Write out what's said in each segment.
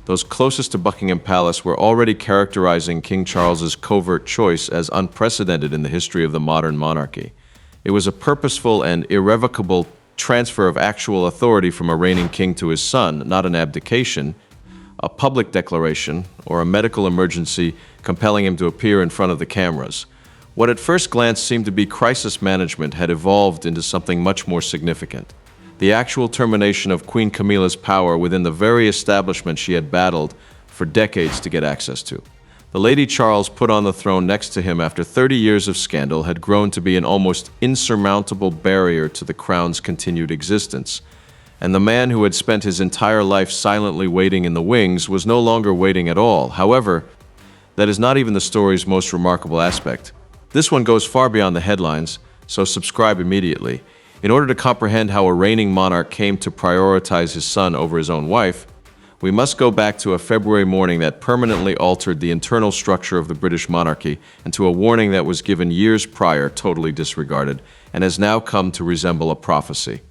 Those closest to Buckingham Palace were already characterizing King Charles's covert choice as unprecedented in the history of the modern monarchy. It was a purposeful and irrevocable transfer of actual authority from a reigning king to his son, not an abdication, a public declaration, or a medical emergency compelling him to appear in front of the cameras. What at first glance seemed to be crisis management had evolved into something much more significant: the actual termination of Queen Camilla's power within the very establishment she had battled for decades to get access to. The Lady Charles put on the throne next to him after 30 years of scandal had grown to be an almost insurmountable barrier to the crown's continued existence. And the man who had spent his entire life silently waiting in the wings was no longer waiting at all. However, that is not even the story's most remarkable aspect. This one goes far beyond the headlines, so subscribe immediately. In order to comprehend how a reigning monarch came to prioritize his son over his own wife, we must go back to a February morning that permanently altered the internal structure of the British monarchy and to a warning that was given years prior, totally disregarded, and has now come to resemble a prophecy.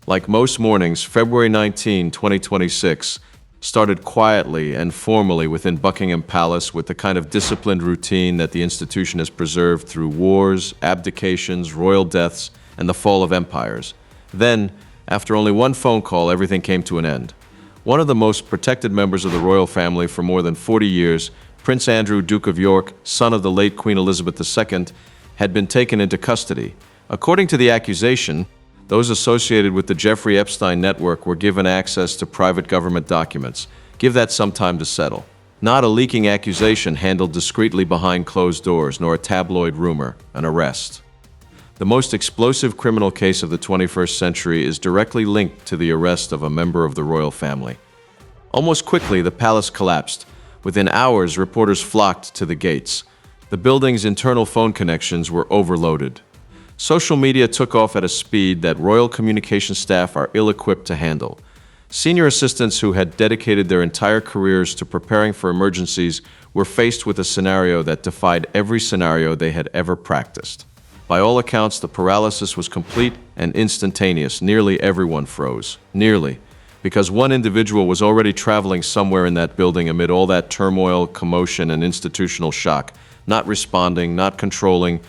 Like most mornings, February 19, 2026, started quietly and formally within Buckingham Palace with the kind of disciplined routine that the institution has preserved through wars, abdications, royal deaths, and the fall of empires. Then, after only one phone call, everything came to an end. One of the most protected members of the royal family for more than 40 years, Prince Andrew, Duke of York, son of the late Queen Elizabeth II, had been taken into custody. According to the accusation, those associated with the Jeffrey Epstein network were given access to private government documents. Give that some time to settle. Not a leaking accusation handled discreetly behind closed doors, nor a tabloid rumor, an arrest. The most explosive criminal case of the 21st century is directly linked to the arrest of a member of the royal family. Almost quickly, the palace collapsed. Within hours, reporters flocked to the gates. The building's internal phone connections were overloaded. Social media took off at a speed that royal communication staff are ill-equipped to handle. Senior assistants who had dedicated their entire careers to preparing for emergencies were faced with a scenario that defied every scenario they had ever practiced. By all accounts, the paralysis was complete and instantaneous. Nearly everyone froze. Nearly. Because one individual was already traveling somewhere in that building amid all that turmoil, commotion, and institutional shock, not responding, not controlling,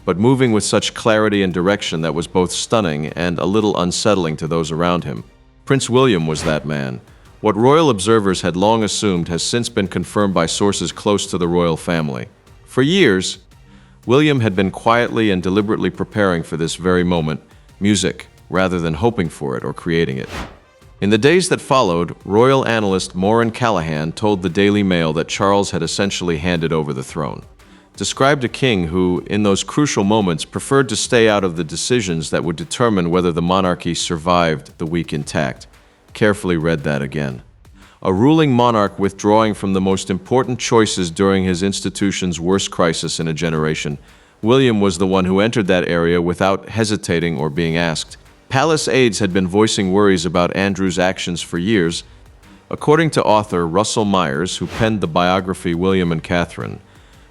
but moving with such clarity and direction that was both stunning and a little unsettling to those around him. Prince William was that man. What royal observers had long assumed has since been confirmed by sources close to the royal family. For years, William had been quietly and deliberately preparing for this very moment, music, rather than hoping for it or creating it. In the days that followed, royal analyst Maureen Callahan told the Daily Mail that Charles had essentially handed over the throne. Described a king who, in those crucial moments, preferred to stay out of the decisions that would determine whether the monarchy survived the week intact. Carefully read that again. A ruling monarch withdrawing from the most important choices during his institution's worst crisis in a generation. William was the one who entered that area without hesitating or being asked. Palace aides had been voicing worries about Andrew's actions for years. According to author Russell Myers, who penned the biography William and Catherine,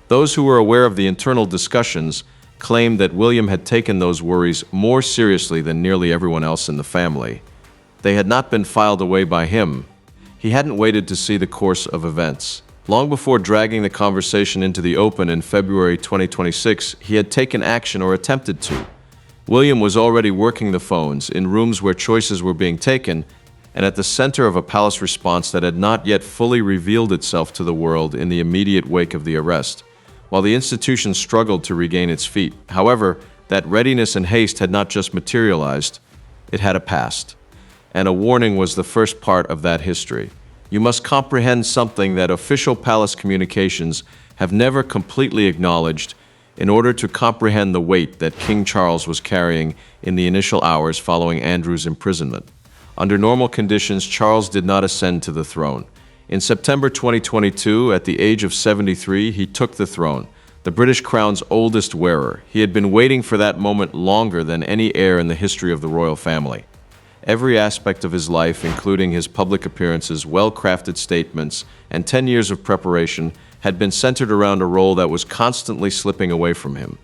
those who were aware of the internal discussions claimed that William had taken those worries more seriously than nearly everyone else in the family. They had not been filed away by him. He hadn't waited to see the course of events. Long before dragging the conversation into the open in February 2026, he had taken action or attempted to. William was already working the phones in rooms where choices were being taken, and at the center of a palace response that had not yet fully revealed itself to the world in the immediate wake of the arrest. While the institution struggled to regain its feet, however, that readiness and haste had not just materialized, it had a past. And a warning was the first part of that history. You must comprehend something that official palace communications have never completely acknowledged in order to comprehend the weight that King Charles was carrying in the initial hours following Andrew's imprisonment. Under normal conditions, Charles did not ascend to the throne. In September 2022, at the age of 73, he took the throne, the British crown's oldest wearer. He had been waiting for that moment longer than any heir in the history of the royal family. Every aspect of his life, including his public appearances, well-crafted statements, and 10 years of preparation, had been centered around a role that was constantly slipping away from him.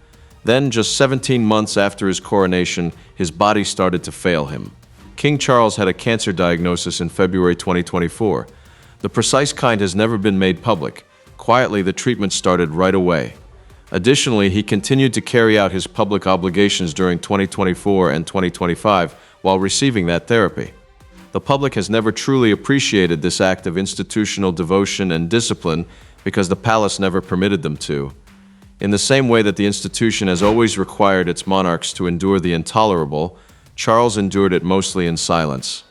Then, just 17 months after his coronation, his body started to fail him. King Charles had a cancer diagnosis in February 2024. The precise kind has never been made public. Quietly, the treatment started right away. Additionally, he continued to carry out his public obligations during 2024 and 2025 while receiving that therapy. The public has never truly appreciated this act of institutional devotion and discipline because the palace never permitted them to. In the same way that the institution has always required its monarchs to endure the intolerable, Charles endured it mostly in silence.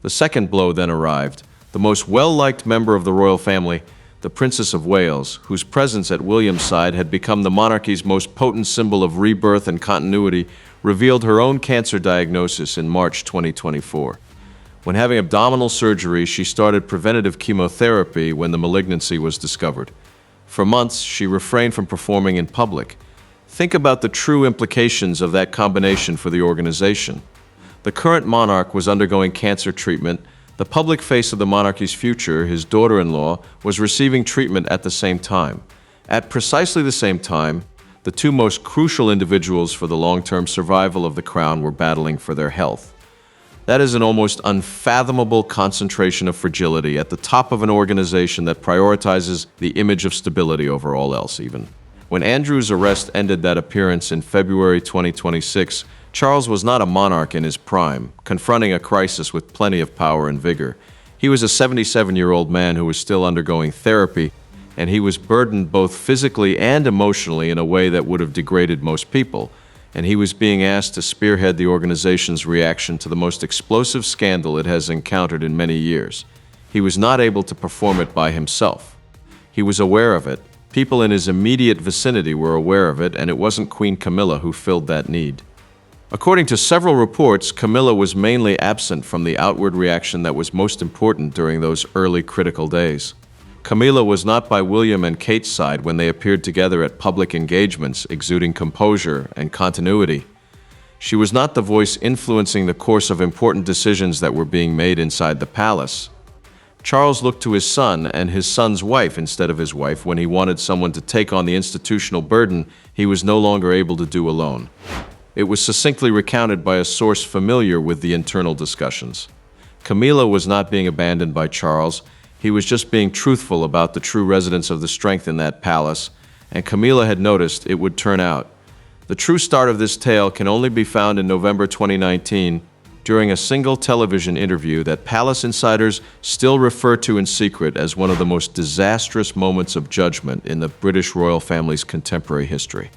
The second blow then arrived. The most well-liked member of the royal family, the Princess of Wales, whose presence at William's side had become the monarchy's most potent symbol of rebirth and continuity, revealed her own cancer diagnosis in March 2024. When having abdominal surgery, she started preventative chemotherapy when the malignancy was discovered. For months, she refrained from performing in public. Think about the true implications of that combination for the organization. The current monarch was undergoing cancer treatment. The public face of the monarchy's future, his daughter-in-law, was receiving treatment at the same time. At precisely the same time, the two most crucial individuals for the long-term survival of the crown were battling for their health. That is an almost unfathomable concentration of fragility at the top of an organization that prioritizes the image of stability over all else even. When Andrew's arrest ended that appearance in February 2026, Charles was not a monarch in his prime, confronting a crisis with plenty of power and vigor. He was a 77-year-old man who was still undergoing therapy, and he was burdened both physically and emotionally in a way that would have degraded most people. And he was being asked to spearhead the organization's reaction to the most explosive scandal it has encountered in many years. He was not able to perform it by himself. He was aware of it. People in his immediate vicinity were aware of it, and it wasn't Queen Camilla who filled that need. According to several reports, Camilla was mainly absent from the outward reaction that was most important during those early critical days. Camilla was not by William and Kate's side when they appeared together at public engagements, exuding composure and continuity. She was not the voice influencing the course of important decisions that were being made inside the palace. Charles looked to his son and his son's wife instead of his wife when he wanted someone to take on the institutional burden he was no longer able to do alone. It was succinctly recounted by a source familiar with the internal discussions. Camilla was not being abandoned by Charles. He was just being truthful about the true residence of the strength in that palace, and Camilla had noticed it would turn out. The true start of this tale can only be found in November 2019 during a single television interview that palace insiders still refer to in secret as one of the most disastrous moments of judgment in the British royal family's contemporary history.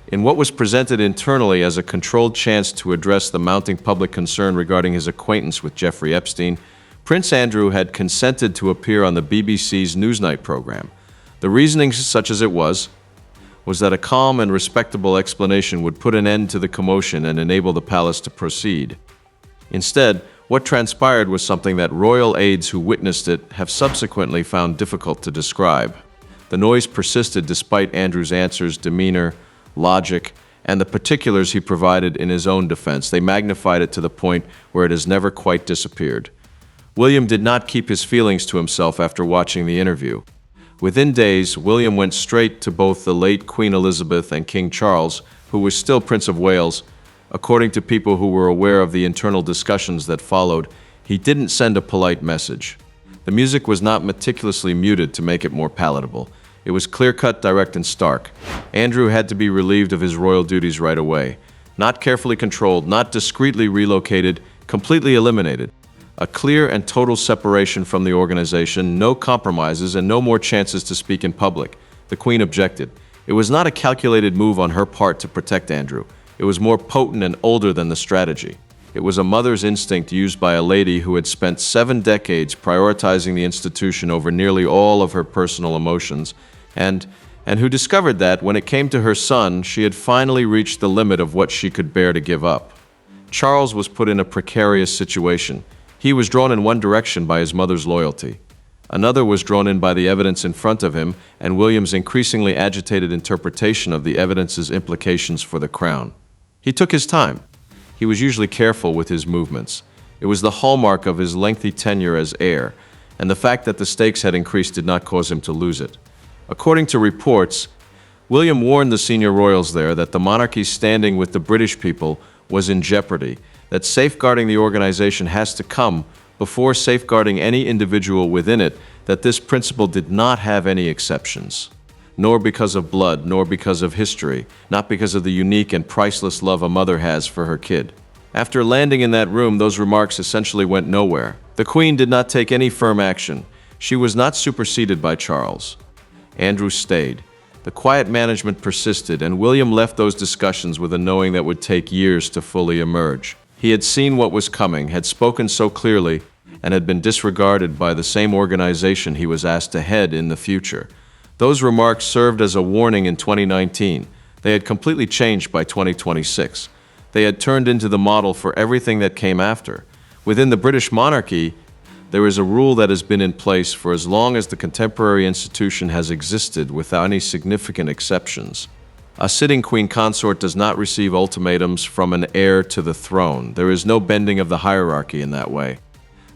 In what was presented internally as a controlled chance to address the mounting public concern regarding his acquaintance with Jeffrey Epstein, Prince Andrew had consented to appear on the BBC's Newsnight program. The reasoning, such as it was that a calm and respectable explanation would put an end to the commotion and enable the palace to proceed. Instead, what transpired was something that royal aides who witnessed it have subsequently found difficult to describe. The noise persisted despite Andrew's answers, demeanor, logic, and the particulars he provided in his own defense. They magnified it to the point where it has never quite disappeared. William did not keep his feelings to himself after watching the interview. Within days, William went straight to both the late Queen Elizabeth and King Charles, who was still Prince of Wales. According to people who were aware of the internal discussions that followed, he didn't send a polite message. The music was not meticulously muted to make it more palatable. It was clear-cut, direct, and stark. Andrew had to be relieved of his royal duties right away. Not carefully controlled, not discreetly relocated, completely eliminated. A clear and total separation from the organization, no compromises, and no more chances to speak in public. The Queen objected. It was not a calculated move on her part to protect Andrew. It was more potent and older than the strategy. It was a mother's instinct used by a lady who had spent 7 decades prioritizing the institution over nearly all of her personal emotions, and who discovered that, when it came to her son, she had finally reached the limit of what she could bear to give up. Charles was put in a precarious situation. He was drawn in one direction by his mother's loyalty. Another was drawn in by the evidence in front of him and William's increasingly agitated interpretation of the evidence's implications for the crown. He took his time. He was usually careful with his movements. It was the hallmark of his lengthy tenure as heir, and the fact that the stakes had increased did not cause him to lose it. According to reports, William warned the senior royals there that the monarchy's standing with the British people was in jeopardy, that safeguarding the organization has to come before safeguarding any individual within it, that this principle did not have any exceptions, nor because of blood, nor because of history, not because of the unique and priceless love a mother has for her kid. After landing in that room, those remarks essentially went nowhere. The Queen did not take any firm action. She was not superseded by Charles. Andrew stayed. The quiet management persisted, and William left those discussions with a knowing that would take years to fully emerge. He had seen what was coming, had spoken so clearly, and had been disregarded by the same organization he was asked to head in the future. Those remarks served as a warning in 2019. They had completely changed by 2026. They had turned into the model for everything that came after. Within the British monarchy, there is a rule that has been in place for as long as the contemporary institution has existed without any significant exceptions. A sitting queen consort does not receive ultimatums from an heir to the throne. There is no bending of the hierarchy in that way.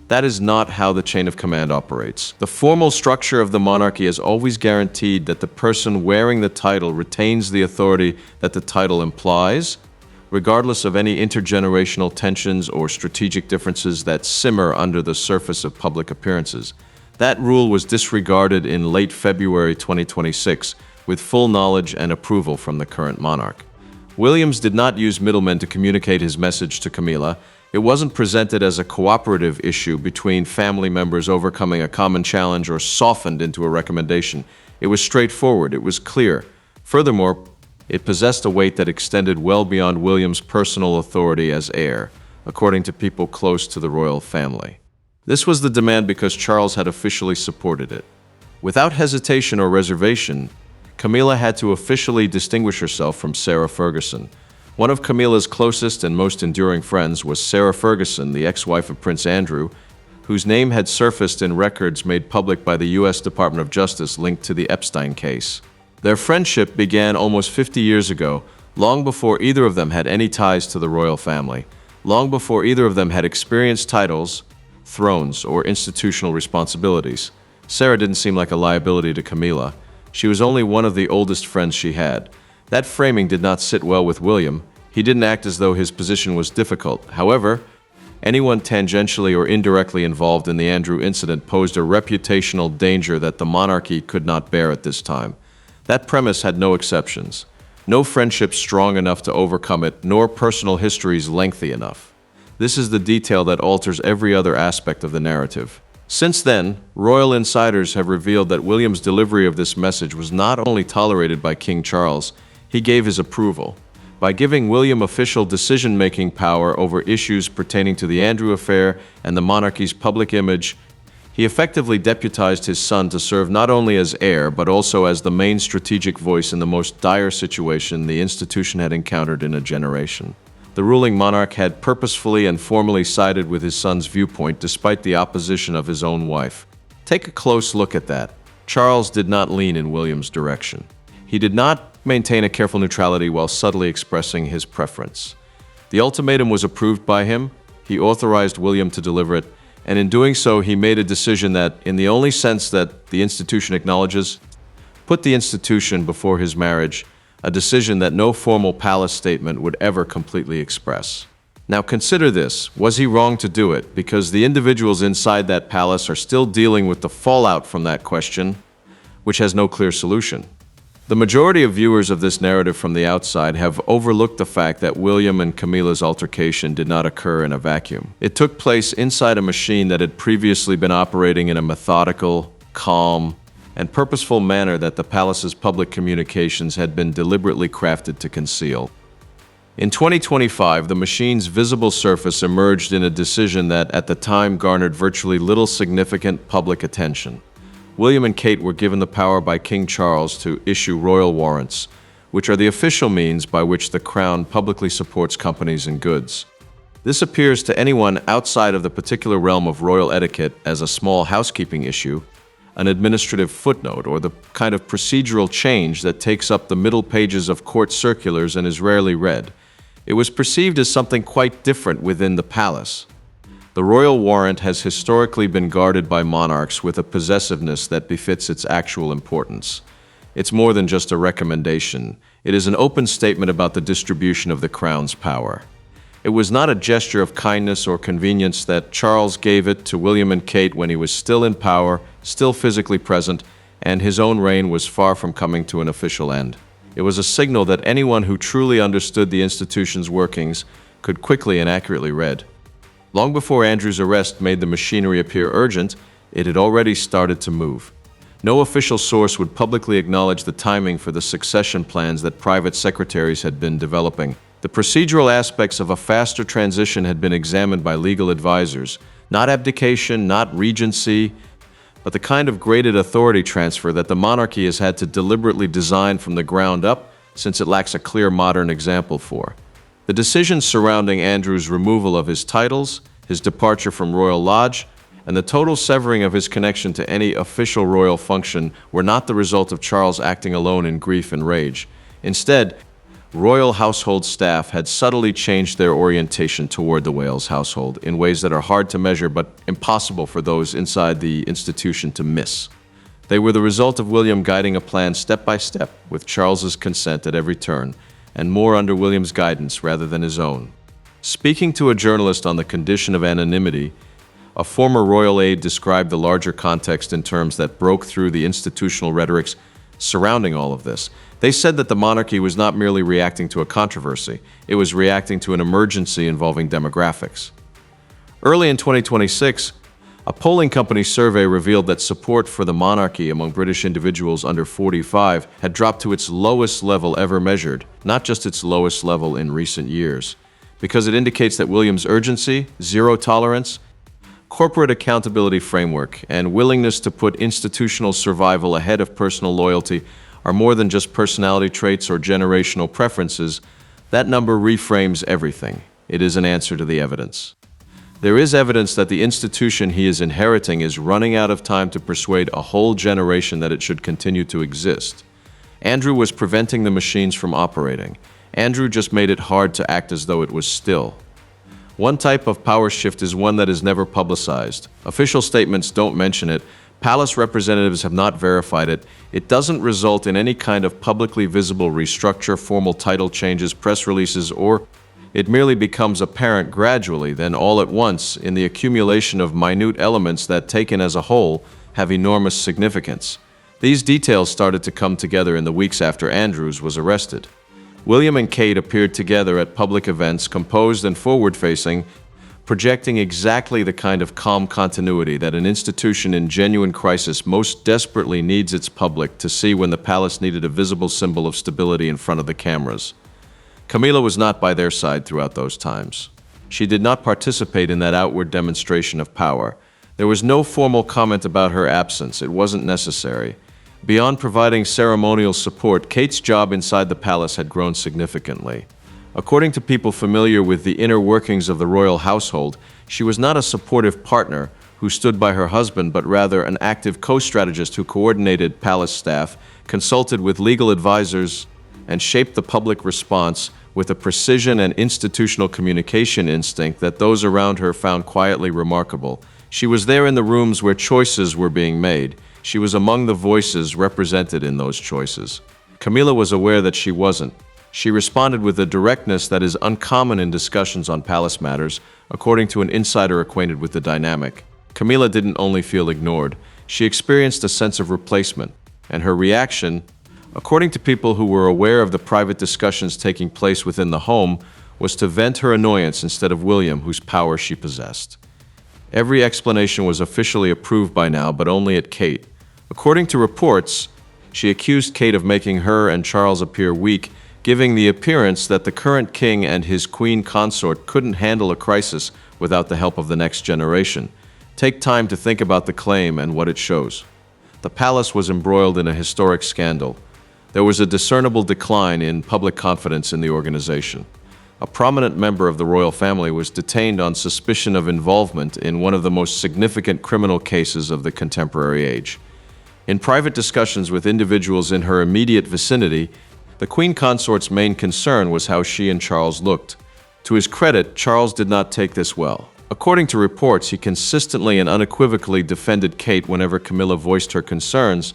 That is not how the chain of command operates. The formal structure of the monarchy has always guaranteed that the person wearing the title retains the authority that the title implies, regardless of any intergenerational tensions or strategic differences that simmer under the surface of public appearances. That rule was disregarded in late February 2026, with full knowledge and approval from the current monarch. Williams did not use middlemen to communicate his message to Camilla. It wasn't presented as a cooperative issue between family members overcoming a common challenge or softened into a recommendation. It was straightforward, it was clear. Furthermore, it possessed a weight that extended well beyond William's personal authority as heir, according to people close to the royal family. This was the demand because Charles had officially supported it. Without hesitation or reservation, Camilla had to officially distinguish herself from Sarah Ferguson. One of Camilla's closest and most enduring friends was Sarah Ferguson, the ex-wife of Prince Andrew, whose name had surfaced in records made public by the U.S. Department of Justice linked to the Epstein case. Their friendship began almost 50 years ago, long before either of them had any ties to the royal family, long before either of them had experienced titles, thrones, or institutional responsibilities. Sarah didn't seem like a liability to Camilla. She was only one of the oldest friends she had. That framing did not sit well with William. He didn't act as though his position was difficult. However, anyone tangentially or indirectly involved in the Andrew incident posed a reputational danger that the monarchy could not bear at this time. That premise had no exceptions. No friendship strong enough to overcome it, nor personal histories lengthy enough. This is the detail that alters every other aspect of the narrative. Since then, royal insiders have revealed that William's delivery of this message was not only tolerated by King Charles, he gave his approval. By giving William official decision-making power over issues pertaining to the Andrew affair and the monarchy's public image, he effectively deputized his son to serve not only as heir, but also as the main strategic voice in the most dire situation the institution had encountered in a generation. The ruling monarch had purposefully and formally sided with his son's viewpoint despite the opposition of his own wife. Take a close look at that. Charles did not lean in William's direction. He did not maintain a careful neutrality while subtly expressing his preference. The ultimatum was approved by him, he authorized William to deliver it, and in doing so he made a decision that, in the only sense that the institution acknowledges, put the institution before his marriage, a decision that no formal palace statement would ever completely express. Now consider this, was he wrong to do it? Because the individuals inside that palace are still dealing with the fallout from that question, which has no clear solution. The majority of viewers of this narrative from the outside have overlooked the fact that William and Camilla's altercation did not occur in a vacuum. It took place inside a machine that had previously been operating in a methodical, calm, and purposeful manner that the palace's public communications had been deliberately crafted to conceal. In 2025, the machine's visible surface emerged in a decision that at the time garnered virtually little significant public attention. William and Kate were given the power by King Charles to issue royal warrants, which are the official means by which the Crown publicly supports companies and goods. This appears to anyone outside of the particular realm of royal etiquette as a small housekeeping issue, an administrative footnote, or the kind of procedural change that takes up the middle pages of court circulars and is rarely read. It was perceived as something quite different within the palace. The royal warrant has historically been guarded by monarchs with a possessiveness that befits its actual importance. It's more than just a recommendation. It is an open statement about the distribution of the crown's power. It It was not a gesture of kindness or convenience that Charles gave it to William and Kate when he was still in power, still physically present, and his own reign was far from coming to an official end. It was a signal that anyone who truly understood the institution's workings could quickly and accurately read. Long before Andrew's arrest made the machinery appear urgent, it had already started to move. No official source would publicly acknowledge the timing for the succession plans that private secretaries had been developing. The procedural aspects of a faster transition had been examined by legal advisors. Not abdication, not regency, but the kind of graded authority transfer that the monarchy has had to deliberately design from the ground up since it lacks a clear modern example for. The decisions surrounding Andrew's removal of his titles, his departure from Royal Lodge, and the total severing of his connection to any official royal function were not the result of Charles acting alone in grief and rage. Instead, royal household staff had subtly changed their orientation toward the Wales household in ways that are hard to measure but impossible for those inside the institution to miss. They were the result of William guiding a plan step by step with Charles's consent at every turn, and more under William's guidance rather than his own. Speaking to a journalist on the condition of anonymity, a former royal aide described the larger context in terms that broke through the institutional rhetorics surrounding all of this. They said that the monarchy was not merely reacting to a controversy, it was reacting to an emergency involving demographics. Early in 2026, a polling company survey revealed that support for the monarchy among British individuals under 45 had dropped to its lowest level ever measured, not just its lowest level in recent years, because it indicates that William's urgency, zero tolerance, corporate accountability framework, and willingness to put institutional survival ahead of personal loyalty are more than just personality traits or generational preferences. That number reframes everything. It is an answer to the evidence. There is evidence that the institution he is inheriting is running out of time to persuade a whole generation that it should continue to exist. Andrew was preventing the machines from operating. Andrew just made it hard to act as though it was still. One type of power shift is one that is never publicized. Official statements don't mention it. Palace representatives have not verified it. It doesn't result in any kind of publicly visible restructure, formal title changes, press releases, or it merely becomes apparent gradually, then all at once, in the accumulation of minute elements that, taken as a whole, have enormous significance. These details started to come together in the weeks after Andrews was arrested. William and Kate appeared together at public events, composed and forward-facing, projecting exactly the kind of calm continuity that an institution in genuine crisis most desperately needs its public to see when the palace needed a visible symbol of stability in front of the cameras. Camilla was not by their side throughout those times. She did not participate in that outward demonstration of power. There was no formal comment about her absence. It wasn't necessary. Beyond providing ceremonial support, Kate's job inside the palace had grown significantly. According to people familiar with the inner workings of the royal household, she was not a supportive partner who stood by her husband, but rather an active co-strategist who coordinated palace staff, consulted with legal advisors, and shaped the public response with a precision and institutional communication instinct that those around her found quietly remarkable. She was there in the rooms where choices were being made. She was among the voices represented in those choices. Camilla was aware that she wasn't. She responded with a directness that is uncommon in discussions on palace matters, according to an insider acquainted with the dynamic. Camilla didn't only feel ignored, she experienced a sense of replacement, and her reaction, according to people who were aware of the private discussions taking place within the home, was to vent her annoyance instead of William, whose power she possessed. Every explanation was officially approved by now, but only at Kate. According to reports, she accused Kate of making her and Charles appear weak, giving the appearance that the current king and his queen consort couldn't handle a crisis without the help of the next generation. Take time to think about the claim and what it shows. The palace was embroiled in a historic scandal. There was a discernible decline in public confidence in the organization. A prominent member of the royal family was detained on suspicion of involvement in one of the most significant criminal cases of the contemporary age. In private discussions with individuals in her immediate vicinity, the Queen Consort's main concern was how she and Charles looked. To his credit, Charles did not take this well. According to reports, he consistently and unequivocally defended Kate whenever Camilla voiced her concerns,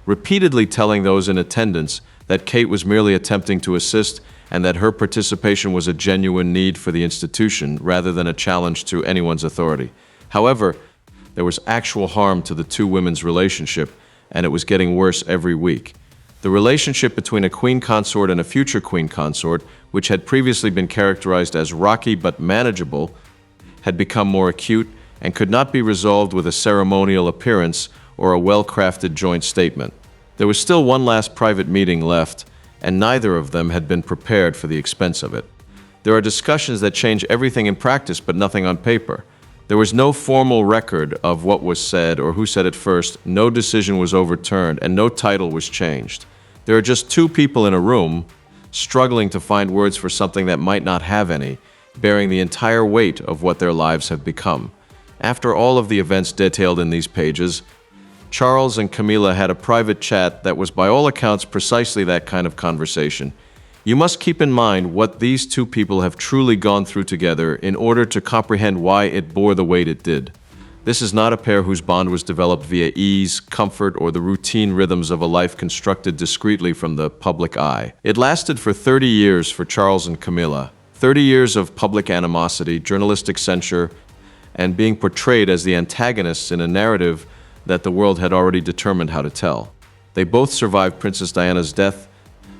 repeatedly telling those in attendance that Kate was merely attempting to assist and that her participation was a genuine need for the institution rather than a challenge to anyone's authority. However, there was actual harm to the two women's relationship, and it was getting worse every week. The relationship between a queen consort and a future queen consort, which had previously been characterized as rocky but manageable, had become more acute and could not be resolved with a ceremonial appearance or a well-crafted joint statement. There was still one last private meeting left, and neither of them had been prepared for the expense of it. There are discussions that change everything in practice but nothing on paper. There was no formal record of what was said or who said it first, no decision was overturned, and no title was changed. There are just two people in a room, struggling to find words for something that might not have any, bearing the entire weight of what their lives have become. After all of the events detailed in these pages, Charles and Camilla had a private chat that was by all accounts precisely that kind of conversation. You must keep in mind what these two people have truly gone through together in order to comprehend why it bore the weight it did. This is not a pair whose bond was developed via ease, comfort, or the routine rhythms of a life constructed discreetly from the public eye. It lasted for 30 years for Charles and Camilla. 30 years of public animosity, journalistic censure, and being portrayed as the antagonists in a narrative that the world had already determined how to tell. They both survived Princess Diana's death,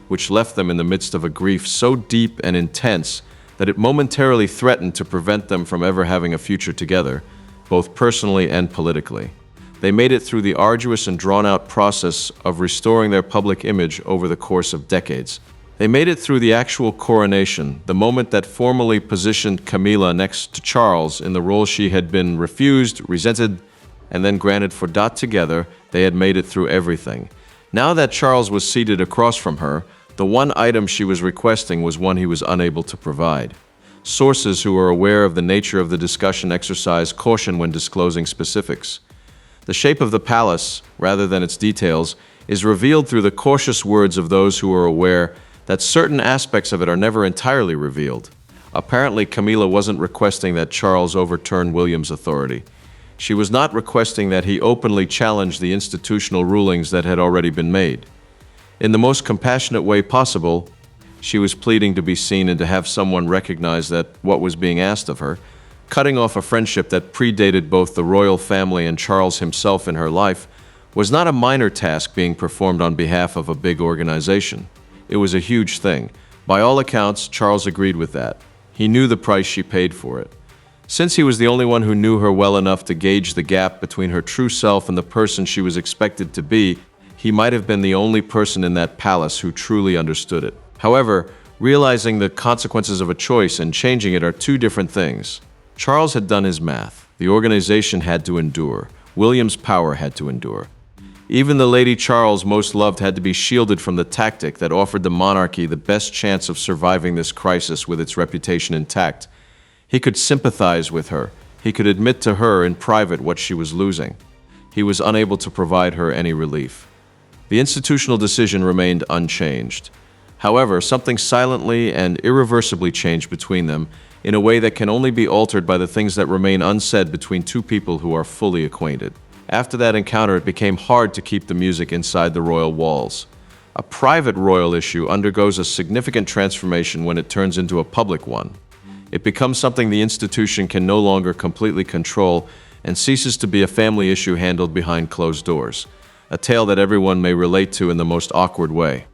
which left them in the midst of a grief so deep and intense that it momentarily threatened to prevent them from ever having a future together, both personally and politically. They made it through the arduous and drawn-out process of restoring their public image over the course of decades. They made it through the actual coronation, the moment that formally positioned Camilla next to Charles in the role she had been refused, resented, and then granted for. Together, they had made it through everything. Now that Charles was seated across from her, the one item she was requesting was one he was unable to provide. Sources who are aware of the nature of the discussion exercise caution when disclosing specifics. The shape of the palace, rather than its details, is revealed through the cautious words of those who are aware that certain aspects of it are never entirely revealed. Apparently, Camilla wasn't requesting that Charles overturn William's authority. She was not requesting that he openly challenge the institutional rulings that had already been made. In the most compassionate way possible, she was pleading to be seen and to have someone recognize that what was being asked of her, cutting off a friendship that predated both the royal family and Charles himself in her life, was not a minor task being performed on behalf of a big organization. It was a huge thing. By all accounts, Charles agreed with that. He knew the price she paid for it. Since he was the only one who knew her well enough to gauge the gap between her true self and the person she was expected to be, he might have been the only person in that palace who truly understood it. However, realizing the consequences of a choice and changing it are two different things. Charles had done his math. The organization had to endure. William's power had to endure. Even the lady Charles most loved had to be shielded from the tactic that offered the monarchy the best chance of surviving this crisis with its reputation intact. He could sympathize with her. He could admit to her in private what she was losing. He was unable to provide her any relief. The institutional decision remained unchanged. However, something silently and irreversibly changed between them in a way that can only be altered by the things that remain unsaid between two people who are fully acquainted. After that encounter, it became hard to keep the music inside the royal walls. A private royal issue undergoes a significant transformation when it turns into a public one. It becomes something the institution can no longer completely control and ceases to be a family issue handled behind closed doors, a tale that everyone may relate to in the most awkward way.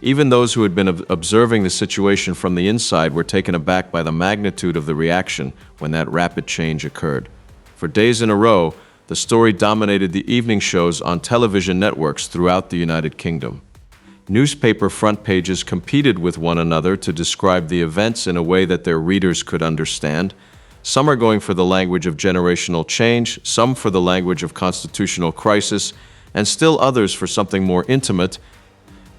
Even those who had been observing the situation from the inside were taken aback by the magnitude of the reaction when that rapid change occurred. For days in a row, the story dominated the evening shows on television networks throughout the United Kingdom. Newspaper front pages competed with one another to describe the events in a way that their readers could understand. Some are going for the language of generational change, some for the language of constitutional crisis, and still others for something more intimate,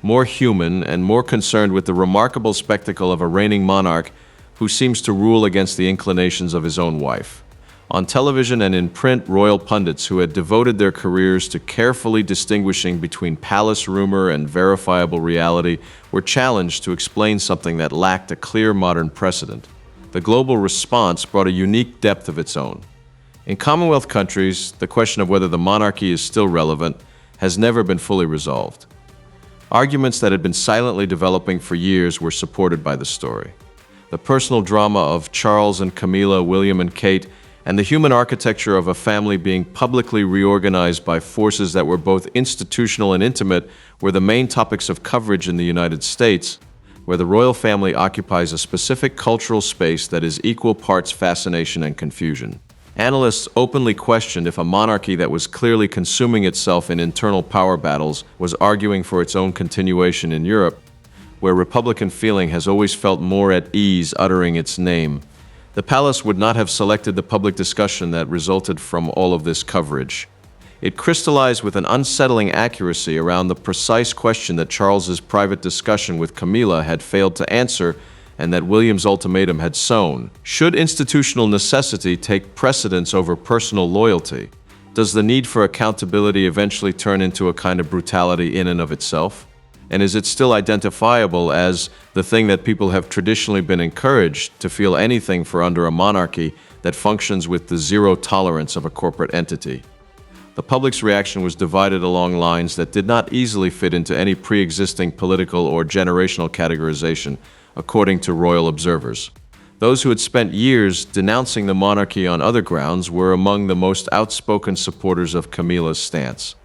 more human, and more concerned with the remarkable spectacle of a reigning monarch who seems to rule against the inclinations of his own wife. On television and in print, royal pundits who had devoted their careers to carefully distinguishing between palace rumor and verifiable reality were challenged to explain something that lacked a clear modern precedent. The global response brought a unique depth of its own. In Commonwealth countries, the question of whether the monarchy is still relevant has never been fully resolved. Arguments that had been silently developing for years were supported by the story. The personal drama of Charles and Camilla, William and Kate, and the human architecture of a family being publicly reorganized by forces that were both institutional and intimate were the main topics of coverage in the United States, where the royal family occupies a specific cultural space that is equal parts fascination and confusion. Analysts openly questioned if a monarchy that was clearly consuming itself in internal power battles was arguing for its own continuation in Europe, where Republican feeling has always felt more at ease uttering its name. The palace would not have selected the public discussion that resulted from all of this coverage. It crystallized with an unsettling accuracy around the precise question that Charles's private discussion with Camilla had failed to answer and that William's ultimatum had sown. Should institutional necessity take precedence over personal loyalty? Does the need for accountability eventually turn into a kind of brutality in and of itself? And is it still identifiable as the thing that people have traditionally been encouraged to feel anything for under a monarchy that functions with the zero tolerance of a corporate entity? The public's reaction was divided along lines that did not easily fit into any pre-existing political or generational categorization, according to royal observers. Those who had spent years denouncing the monarchy on other grounds were among the most outspoken supporters of Camilla's stance.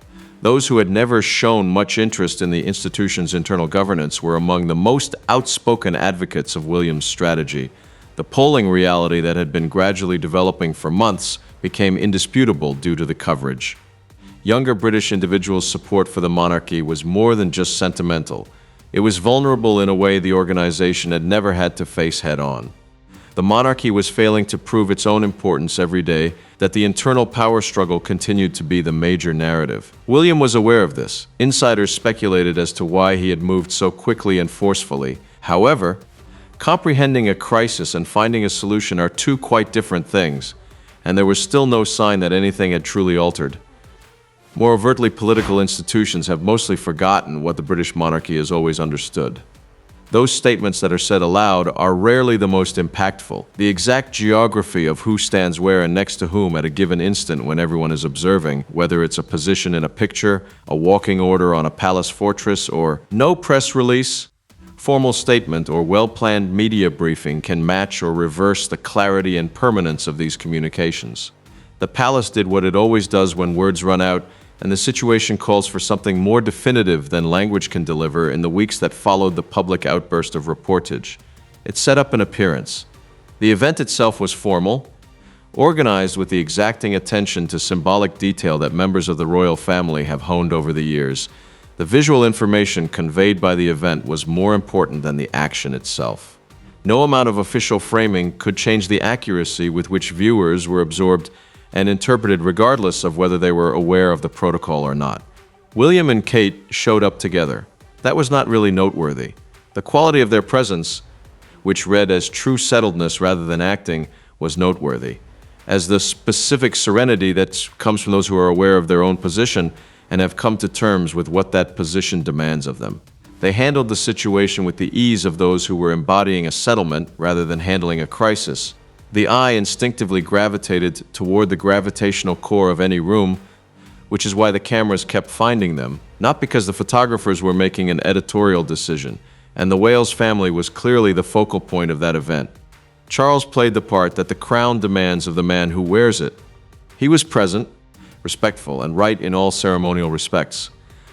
Those who had never shown much interest in the institution's internal governance were among the most outspoken advocates of William's strategy. The polling reality that had been gradually developing for months became indisputable due to the coverage. Younger British individuals' support for the monarchy was more than just sentimental. It was vulnerable in a way the organization had never had to face head-on. The monarchy was failing to prove its own importance every day, that the internal power struggle continued to be the major narrative. William was aware of this. Insiders speculated as to why he had moved so quickly and forcefully. However, comprehending a crisis and finding a solution are two quite different things, and there was still no sign that anything had truly altered. More overtly political institutions have mostly forgotten what the British monarchy has always understood. Those statements that are said aloud are rarely the most impactful. The exact geography of who stands where and next to whom at a given instant when everyone is observing, whether it's a position in a picture, a walking order on a palace fortress, or no press release, formal statement, or well-planned media briefing can match or reverse the clarity and permanence of these communications. The palace did what it always does when words run out, and the situation calls for something more definitive than language can deliver in the weeks that followed the public outburst of reportage. It set up an appearance. The event itself was formal, organized with the exacting attention to symbolic detail that members of the royal family have honed over the years. The visual information conveyed by the event was more important than the action itself. No amount of official framing could change the accuracy with which viewers were absorbed and interpreted regardless of whether they were aware of the protocol or not. William and Kate showed up together. That was not really noteworthy. The quality of their presence, which read as true settledness rather than acting, was noteworthy, as the specific serenity that comes from those who are aware of their own position and have come to terms with what that position demands of them. They handled the situation with the ease of those who were embodying a settlement rather than handling a crisis. The eye instinctively gravitated toward the gravitational core of any room, which is why the cameras kept finding them, not because the photographers were making an editorial decision, and the Wales family was clearly the focal point of that event. Charles played the part that the crown demands of the man who wears it. He was present, respectful, and right in all ceremonial respects.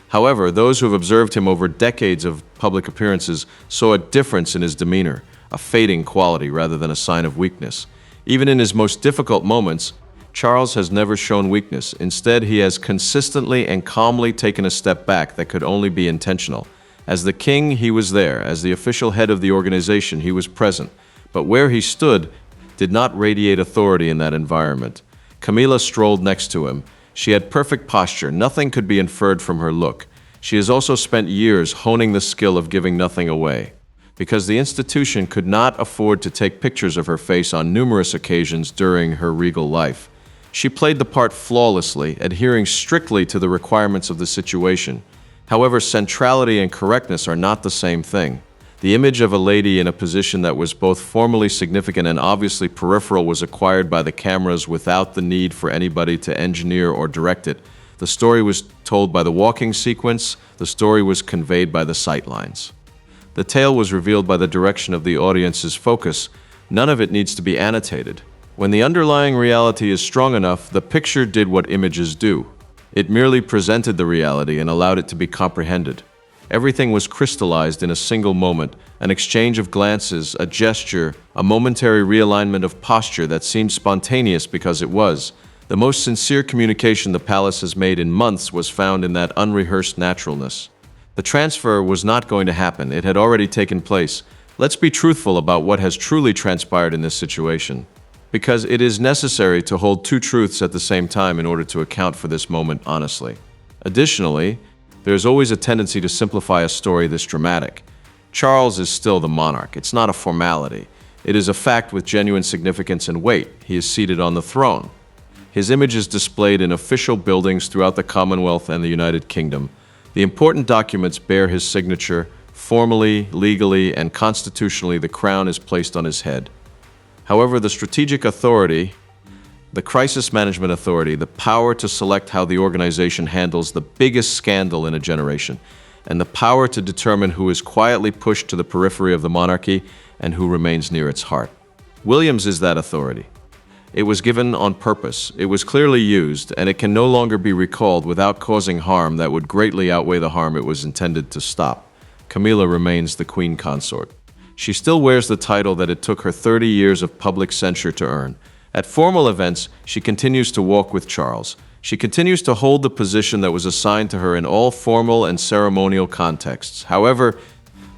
However, those who have observed him over decades of public appearances saw a difference in his demeanor, a fading quality rather than a sign of weakness. Even in his most difficult moments, Charles has never shown weakness. Instead, he has consistently and calmly taken a step back that could only be intentional. As the king, he was there. As the official head of the organization, he was present. But where he stood did not radiate authority in that environment. Camilla strolled next to him. She had perfect posture. Nothing could be inferred from her look. She has also spent years honing the skill of giving nothing away, because the institution could not afford to take pictures of her face on numerous occasions during her regal life. She played the part flawlessly, adhering strictly to the requirements of the situation. However, centrality and correctness are not the same thing. The image of a lady in a position that was both formally significant and obviously peripheral was acquired by the cameras without the need for anybody to engineer or direct it. The story was told by the walking sequence, the story was conveyed by the sightlines. The tale was revealed by the direction of the audience's focus. None of it needs to be annotated. When the underlying reality is strong enough, the picture did what images do. It merely presented the reality and allowed it to be comprehended. Everything was crystallized in a single moment, an exchange of glances, a gesture, a momentary realignment of posture that seemed spontaneous because it was. The most sincere communication the palace has made in months was found in that unrehearsed naturalness. The transfer was not going to happen. It had already taken place. Let's be truthful about what has truly transpired in this situation, because it is necessary to hold two truths at the same time in order to account for this moment honestly. Additionally, there is always a tendency to simplify a story this dramatic. Charles is still the monarch. It's not a formality. It is a fact with genuine significance and weight. He is seated on the throne. His image is displayed in official buildings throughout the Commonwealth and the United Kingdom. The important documents bear his signature. Formally, legally, and constitutionally, the crown is placed on his head. However, the strategic authority, the crisis management authority, the power to select how the organization handles the biggest scandal in a generation, and the power to determine who is quietly pushed to the periphery of the monarchy and who remains near its heart. William's is that authority. It was given on purpose, it was clearly used, and it can no longer be recalled without causing harm that would greatly outweigh the harm it was intended to stop. Camilla remains the queen consort. She still wears the title that it took her 30 years of public censure to earn. At formal events, she continues to walk with Charles. She continues to hold the position that was assigned to her in all formal and ceremonial contexts. However,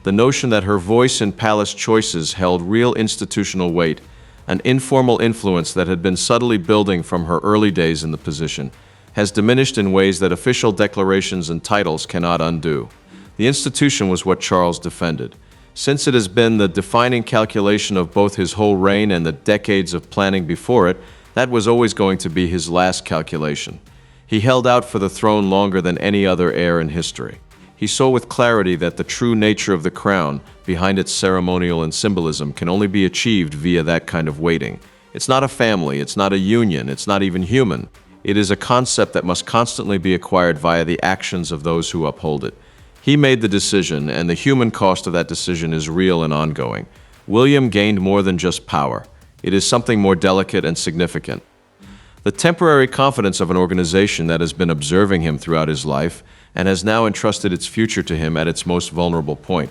the notion that her voice in palace choices held real institutional weight, an informal influence that had been subtly building from her early days in the position, has diminished in ways that official declarations and titles cannot undo. The institution was what Charles defended. Since it has been the defining calculation of both his whole reign and the decades of planning before it, that was always going to be his last calculation. He held out for the throne longer than any other heir in history. He saw with clarity that the true nature of the crown, behind its ceremonial and symbolism, can only be achieved via that kind of waiting. It's not a family, it's not a union, it's not even human. It is a concept that must constantly be acquired via the actions of those who uphold it. He made the decision, and the human cost of that decision is real and ongoing. William gained more than just power. It is something more delicate and significant. The temporary confidence of an organization that has been observing him throughout his life and has now entrusted its future to him at its most vulnerable point.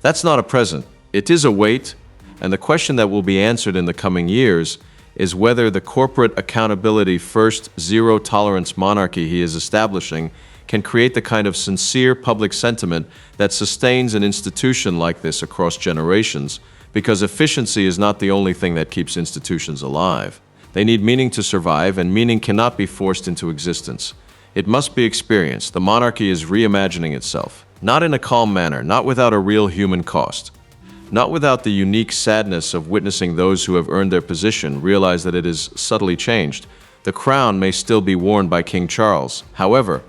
That's not a present. It is a weight, and the question that will be answered in the coming years is whether the corporate accountability first zero-tolerance monarchy he is establishing can create the kind of sincere public sentiment that sustains an institution like this across generations, because efficiency is not the only thing that keeps institutions alive. They need meaning to survive, and meaning cannot be forced into existence. It must be experienced. The monarchy is reimagining itself, not in a calm manner, not without a real human cost, not without the unique sadness of witnessing those who have earned their position realize that it is subtly changed. The crown may still be worn by King Charles. However,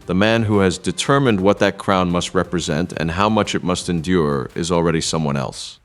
the man who has determined what that crown must represent and how much it must endure is already someone else.